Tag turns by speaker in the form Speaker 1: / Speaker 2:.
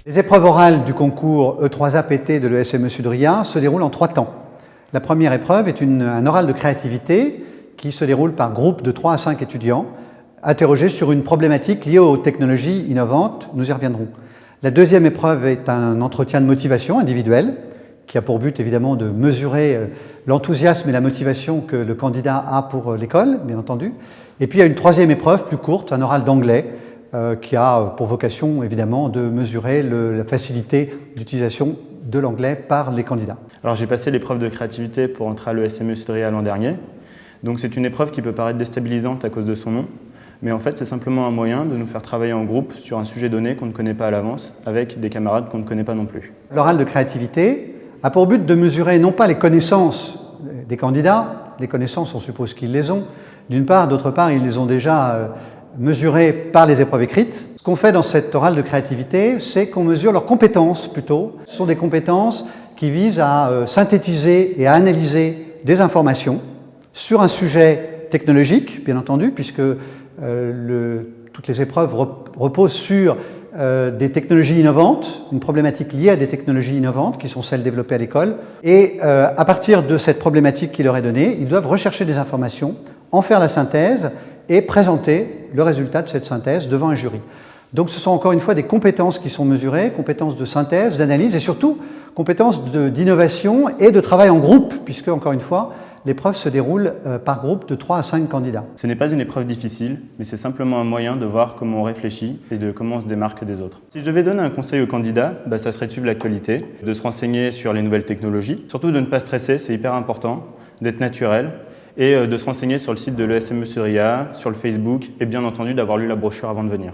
Speaker 1: Les épreuves orales du concours E3APT de l'ESME Sud-Ria se déroulent en 3 temps. La première épreuve est un oral de créativité qui se déroule par groupe de 3 à 5 étudiants interrogés sur une problématique liée aux technologies innovantes. Nous y reviendrons. La deuxième épreuve est un entretien de motivation individuel qui a pour but évidemment de mesurer l'enthousiasme et la motivation que le candidat a pour l'école, bien entendu. Et puis il y a une troisième épreuve plus courte, un oral d'anglais, qui a pour vocation évidemment de mesurer la facilité d'utilisation de l'anglais par les candidats.
Speaker 2: Alors j'ai passé l'épreuve de créativité pour entrer à l'ESME Sud-Ria l'an dernier. Donc c'est une épreuve qui peut paraître déstabilisante à cause de son nom, mais en fait c'est simplement un moyen de nous faire travailler en groupe sur un sujet donné qu'on ne connaît pas à l'avance, avec des camarades qu'on ne connaît pas non plus.
Speaker 1: L'oral de créativité a pour but de mesurer non pas les connaissances des candidats, les connaissances on suppose qu'ils les ont, d'une part, d'autre part ils les ont déjà mesurées par les épreuves écrites. Ce qu'on fait dans cet oral de créativité, c'est qu'on mesure leurs compétences plutôt. Ce sont des compétences qui visent à synthétiser et à analyser des informations sur un sujet technologique, bien entendu, puisque toutes les épreuves reposent sur des technologies innovantes, une problématique liée à des technologies innovantes qui sont celles développées à l'école. Et à partir de cette problématique qui leur est donnée, ils doivent rechercher des informations, en faire la synthèse et présenter le résultat de cette synthèse devant un jury. Donc ce sont encore une fois des compétences qui sont mesurées, compétences de synthèse, d'analyse et surtout compétences d'innovation et de travail en groupe, puisque encore une fois, l'épreuve se déroule par groupe de 3 à 5 candidats.
Speaker 2: Ce n'est pas une épreuve difficile, mais c'est simplement un moyen de voir comment on réfléchit et de comment on se démarque des autres. Si je devais donner un conseil aux candidats, ça serait de suivre l'actualité, de se renseigner sur les nouvelles technologies, surtout de ne pas stresser, c'est hyper important, d'être naturel et de se renseigner sur le site de l'ESME Sud-Ria, sur le Facebook et bien entendu d'avoir lu la brochure avant de venir.